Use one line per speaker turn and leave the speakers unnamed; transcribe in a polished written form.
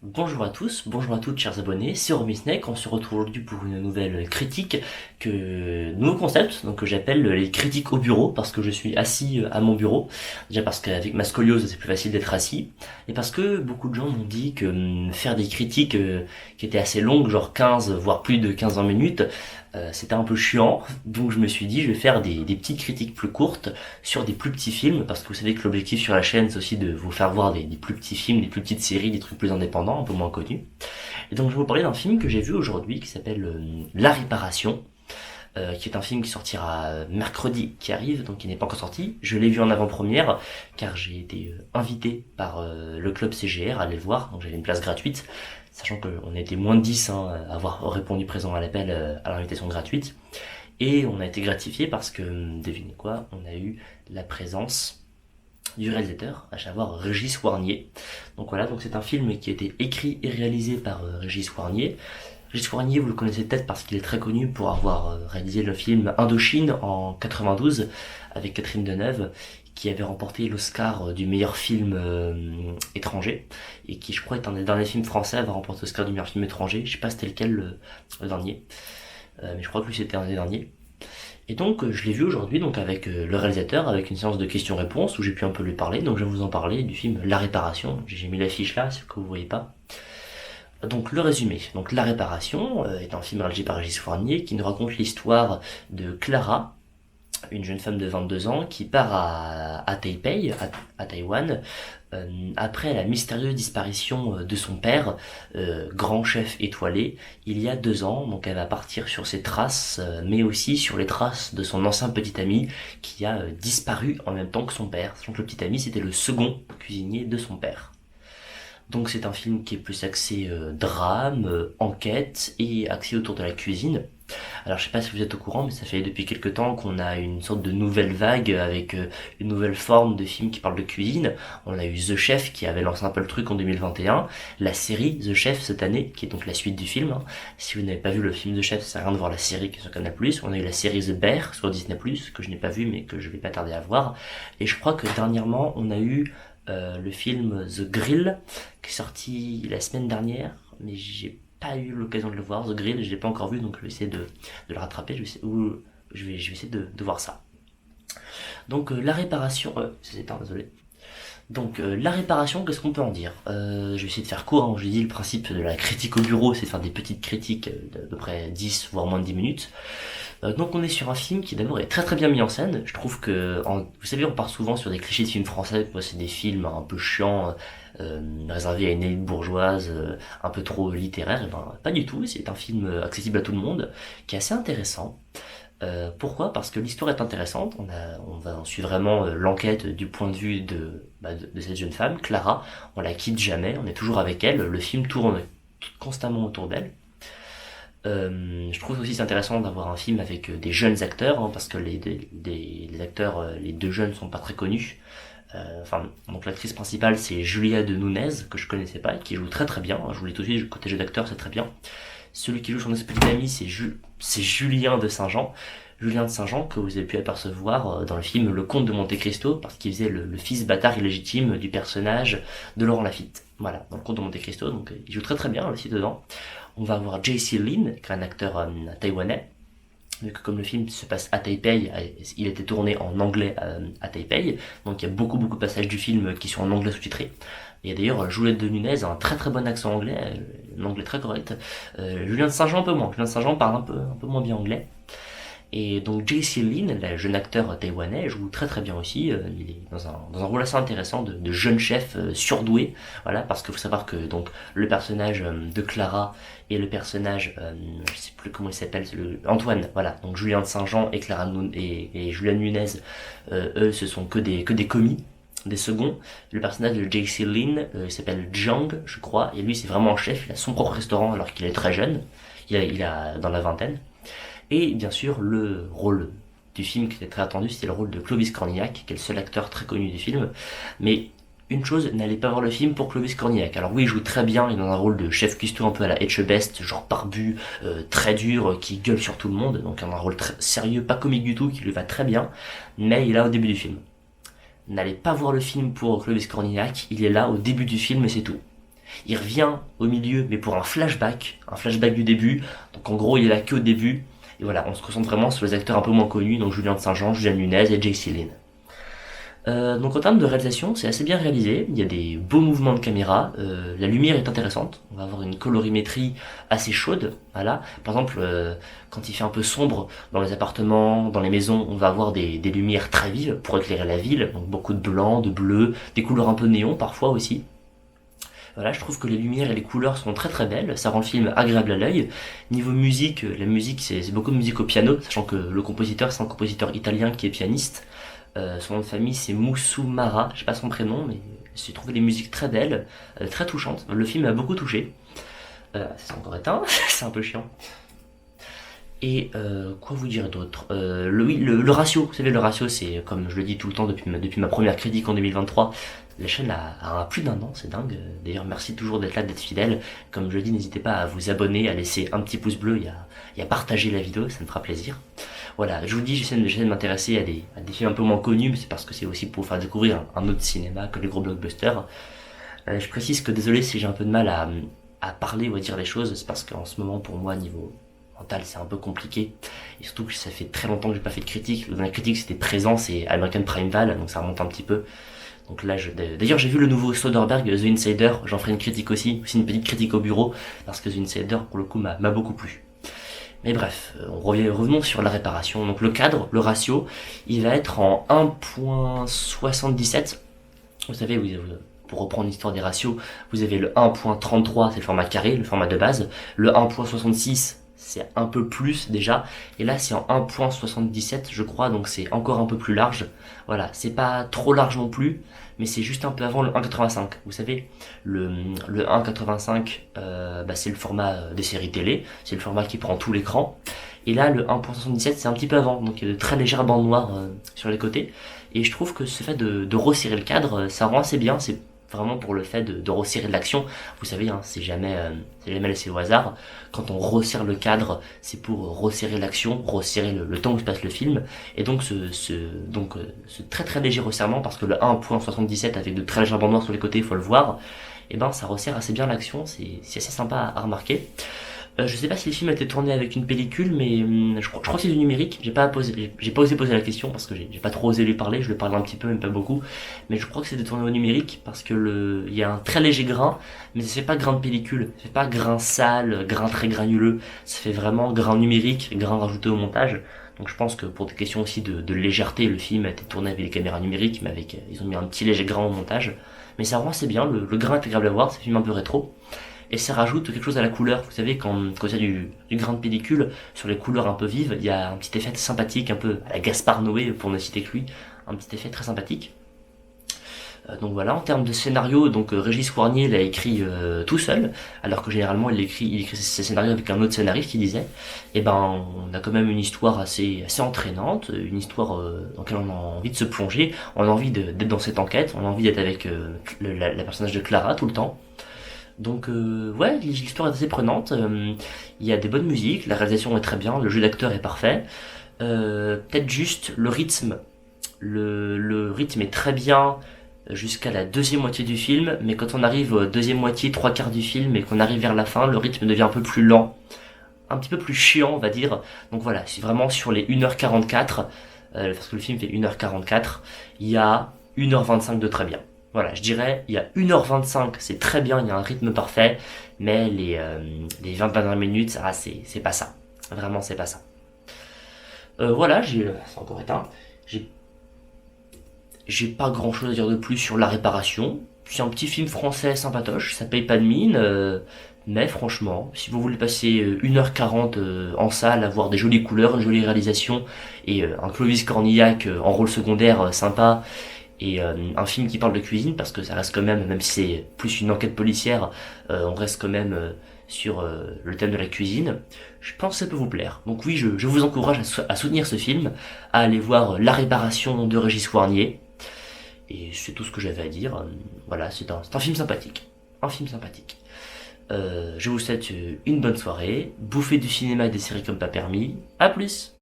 Bonjour à tous, bonjour à toutes chers abonnés, c'est Romy Snake, on se retrouve aujourd'hui pour une nouvelle critique, nouveau concept, donc que j'appelle les critiques au bureau, parce que je suis assis à mon bureau, déjà parce qu'avec ma scoliose c'est plus facile d'être assis, et parce que beaucoup de gens m'ont dit que faire des critiques qui étaient assez longues, genre 15 voire plus de 15-20 minutes, c'était un peu chiant, donc je me suis dit je vais faire des petites critiques plus courtes sur des plus petits films, parce que vous savez que l'objectif sur la chaîne c'est aussi de vous faire voir des plus petits films, des plus petites séries, des trucs plus indépendants, un peu moins connus. Et donc je vais vous parler d'un film que j'ai vu aujourd'hui qui s'appelle La Réparation, qui est un film qui sortira mercredi qui arrive, donc qui n'est pas encore sorti. Je l'ai vu en avant-première, car j'ai été invité par le club CGR à aller le voir, donc j'avais une place gratuite, sachant qu'on a été moins de 10 à avoir répondu présent à l'appel à l'invitation gratuite. Et on a été gratifié parce que, devinez quoi, on a eu la présence du réalisateur, à savoir Régis Warnier. Donc voilà, donc c'est un film qui a été écrit et réalisé par Régis Warnier. Régis Warnier, vous le connaissez peut-être parce qu'il est très connu pour avoir réalisé le film Indochine en 92 avec Catherine Deneuve, qui avait remporté l'Oscar du meilleur film étranger, et qui je crois est un des derniers films français à avoir remporté l'Oscar du meilleur film étranger. Je sais pas c'était lequel le dernier, mais je crois que lui c'était un des derniers. Et donc je l'ai vu aujourd'hui donc avec le réalisateur, avec une séance de questions-réponses où j'ai pu un peu lui parler. Donc je vais vous en parler du film La Réparation. J'ai mis l'affiche là, c'est que vous voyez pas. Donc le résumé. Donc La Réparation est un film réalisé par Régis Fournier qui nous raconte l'histoire de Clara, une jeune femme de 22 ans qui part à Taipei, à Taïwan, après la mystérieuse disparition de son père, grand chef étoilé, il y a 2 ans. Donc elle va partir sur ses traces, mais aussi sur les traces de son ancien petit ami qui a disparu en même temps que son père. Donc le petit ami c'était le second cuisinier de son père. Donc c'est un film qui est plus axé drame, enquête et axé autour de la cuisine. Alors je sais pas si vous êtes au courant, mais ça fait depuis quelques temps qu'on a une sorte de nouvelle vague avec une nouvelle forme de film qui parle de cuisine. On a eu The Chef qui avait lancé un peu le truc en 2021, la série The Chef cette année, qui est donc la suite du film, hein. Si vous n'avez pas vu le film The Chef, ça sert à rien de voir la série qui est sur Canal+. On a eu la série The Bear sur Disney+, que je n'ai pas vu mais que je vais pas tarder à voir. Et je crois que dernièrement on a eu le film The Grill qui est sorti la semaine dernière, mais j'ai pas eu l'occasion de le voir. The Grill, je l'ai pas encore vu, donc je vais essayer de le rattraper. Je vais essayer de voir ça. Donc la réparation, c'est éteint, désolé. Donc la réparation, qu'est-ce qu'on peut en dire? Je vais essayer de faire court, hein. Je dis le principe de la critique au bureau, c'est de faire des petites critiques d'à peu près 10 voire moins de 10 minutes. Donc on est sur un film qui d'abord est très très bien mis en scène. Je trouve que, vous savez, on part souvent sur des clichés de films français, quoi. C'est des films un peu chiants, réservés à une élite bourgeoise, un peu trop littéraire. Et ben pas du tout. C'est un film accessible à tout le monde, qui est assez intéressant. Pourquoi? Parce que l'histoire est intéressante. On suit vraiment l'enquête du point de vue de cette jeune femme, Clara. On la quitte jamais. On est toujours avec elle. Le film tourne constamment autour d'elle. Je trouve aussi c'est intéressant d'avoir un film avec des jeunes acteurs, hein, parce que les acteurs, les deux jeunes sont pas très connus. Donc l'actrice principale c'est Julia de Nunez, que je connaissais pas, et qui joue très très bien. Je vous l'ai tout de suite, côté jeu d'acteur c'est très bien. Celui qui joue son petit ami c'est Julien de Saint-Jean. Julien de Saint-Jean que vous avez pu apercevoir dans le film Le Comte de Monte-Cristo, parce qu'il faisait le fils bâtard illégitime du personnage de Laurent Lafitte. Voilà, dans Le Comte de Monte-Cristo, donc il joue très très bien aussi dedans. On va avoir J.C. Lin, qui est un acteur taïwanais, vu que comme le film se passe à Taipei, il a été tourné en anglais à Taipei, donc il y a beaucoup beaucoup de passages du film qui sont en anglais sous-titrés. Et d'ailleurs, Juliette de Nunez a un très très bon accent anglais, un anglais très correct. Julien de Saint-Jean un peu moins. Julien de Saint-Jean parle un peu moins bien anglais. Et donc J.C. Lin, le jeune acteur taïwanais, joue très très bien aussi. Il est dans un rôle assez intéressant de jeune chef surdoué. Voilà, parce qu'il faut savoir que donc le personnage de Clara et le personnage, je sais plus comment il s'appelle, c'est Antoine. Voilà, donc Julien de Saint-Jean et et Julien Nunez, eux, ce sont que des commis, des seconds. Le personnage de J.C. Lin, il s'appelle Jiang, je crois, et lui c'est vraiment un chef. Il a son propre restaurant alors qu'il est très jeune. Il a dans la vingtaine. Et bien sûr, le rôle du film qui était très attendu, c'était le rôle de Clovis Cornillac, qui est le seul acteur très connu du film. Mais une chose, n'allez pas voir le film pour Clovis Cornillac. Alors oui, il joue très bien, il est dans un rôle de chef cuistot un peu à la Etchebest, genre barbu, très dur, qui gueule sur tout le monde, donc un rôle très sérieux, pas comique du tout, qui lui va très bien, mais il est là au début du film. N'allez pas voir le film pour Clovis Cornillac, il est là au début du film et c'est tout. Il revient au milieu, mais pour un flashback du début. Donc en gros, il est là que au début. Et voilà, on se concentre vraiment sur les acteurs un peu moins connus, donc Julien de Saint-Jean, Julien Nunez et Jake Lynn. Donc en termes de réalisation, c'est assez bien réalisé. Il y a des beaux mouvements de caméra. La lumière est intéressante. On va avoir une colorimétrie assez chaude. Voilà. Par exemple, quand il fait un peu sombre dans les appartements, dans les maisons, on va avoir des lumières très vives pour éclairer la ville. Donc beaucoup de blanc, de bleu, des couleurs un peu néon parfois aussi. Voilà, je trouve que les lumières et les couleurs sont très très belles, ça rend le film agréable à l'œil. Niveau musique, la musique c'est beaucoup de musique au piano, sachant que le compositeur c'est un compositeur italien qui est pianiste. Son nom de famille c'est Moussou Mara, je sais pas son prénom, mais j'ai trouvé des musiques très belles, très touchantes. Le film m'a beaucoup touché. C'est encore éteint, c'est un peu chiant. Et quoi vous dire d'autre oui, le ratio, vous savez, le ratio, c'est comme je le dis tout le temps depuis ma première critique en 2023. La chaîne a plus d'1 an, c'est dingue. D'ailleurs, merci toujours d'être là, d'être fidèle. Comme je le dis, n'hésitez pas à vous abonner, à laisser un petit pouce bleu et à partager la vidéo, ça me fera plaisir. Voilà, je vous dis, j'essaie de m'intéresser à des films un peu moins connus, mais c'est parce que c'est aussi pour faire découvrir un autre cinéma que les gros blockbusters. Je précise que désolé si j'ai un peu de mal à parler ou à dire les choses, c'est parce qu'en ce moment, pour moi, niveau mental, c'est un peu compliqué. Et surtout que ça fait très longtemps que j'ai pas fait de critique. La dernière critique, c'était Présent, c'est American Primeval, donc ça remonte un petit peu. Donc là, d'ailleurs, j'ai vu le nouveau Soderbergh, The Insider, j'en ferai une critique aussi une petite critique au bureau, parce que The Insider, pour le coup, m'a beaucoup plu. Mais bref, revenons sur la réparation. Donc le cadre, le ratio, il va être en 1.77. Vous savez, pour reprendre l'histoire des ratios, vous avez le 1.33, c'est le format carré, le format de base. Le 1.66, c'est un peu plus déjà. Et là, c'est en 1.77, je crois, donc c'est encore un peu plus large. Voilà, c'est pas trop large non plus, mais c'est juste un peu avant le 1.85. Vous savez, le 1.85, c'est le format des séries télé, c'est le format qui prend tout l'écran. Et là, le 1.77, c'est un petit peu avant, donc il y a de très légères bandes noires sur les côtés. Et je trouve que ce fait de resserrer le cadre, ça rend assez bien. C'est vraiment pour le fait de resserrer de l'action. Vous savez, hein, c'est jamais laissé au hasard. Quand on resserre le cadre, c'est pour resserrer l'action, resserrer le temps où se passe le film. Et donc ce très très léger resserrement, parce que le 1.77 avec de très légères bandes noires sur les côtés, il faut le voir, et ben ça resserre assez bien l'action, c'est assez sympa à remarquer. Je sais pas si le film a été tourné avec une pellicule, mais je crois que c'est du numérique. J'ai pas osé poser la question parce que j'ai pas trop osé lui parler. Je lui parle un petit peu, même pas beaucoup. Mais je crois que c'était tourné au numérique parce que il y a un très léger grain, mais ça fait pas grain de pellicule. Ça fait pas grain sale, grain très granuleux. Ça fait vraiment grain numérique, grain rajouté au montage. Donc je pense que pour des questions aussi de légèreté, le film a été tourné avec des caméras numériques, mais ils ont mis un petit léger grain au montage. Mais ça rend assez bien. Le grain est agréable à voir. C'est un film un peu rétro. Et ça rajoute quelque chose à la couleur. Vous savez, quand il y a du grain de pellicule, sur les couleurs un peu vives, il y a un petit effet sympathique, un peu à la Gaspard Noé, pour ne citer que lui, un petit effet très sympathique. Donc voilà, en termes de scénario, donc Régis Fournier l'a écrit tout seul, alors que généralement il écrit ses scénarios avec un autre scénariste, il disait. Et ben, on a quand même une histoire assez entraînante, une histoire dans laquelle on a envie de se plonger, on a envie d'être dans cette enquête, on a envie d'être avec la personnage de Clara tout le temps. Donc ouais, l'histoire est assez prenante, il y a des bonnes musiques, la réalisation est très bien, le jeu d'acteur est parfait. Peut-être juste le rythme. Le rythme est très bien jusqu'à la deuxième moitié du film, mais quand on arrive à deuxième moitié, trois quarts du film, et qu'on arrive vers la fin, le rythme devient un peu plus lent, un petit peu plus chiant, on va dire. Donc voilà, c'est vraiment sur les 1h44, parce que le film fait 1h44, il y a 1h25 de très bien. Voilà, je dirais, il y a 1h25, c'est très bien, il y a un rythme parfait, mais les 20 dernières minutes, c'est pas ça. Vraiment, c'est pas ça. Voilà, c'est encore éteint. J'ai pas grand chose à dire de plus sur la réparation. C'est un petit film français sympatoche, ça paye pas de mine, mais franchement, si vous voulez passer 1h40 en salle, avoir des jolies couleurs, une jolie réalisation, et un Clovis Cornillac en rôle secondaire sympa, et un film qui parle de cuisine, parce que ça reste quand même si c'est plus une enquête policière, on reste quand même sur le thème de la cuisine, je pense que ça peut vous plaire. Donc oui, je vous encourage à soutenir ce film, à aller voir La Réparation de Régis Fournier, et c'est tout ce que j'avais à dire. Voilà, c'est un film sympathique. Un film sympathique. Je vous souhaite une bonne soirée, bouffez du cinéma et des séries comme pas permis, à plus.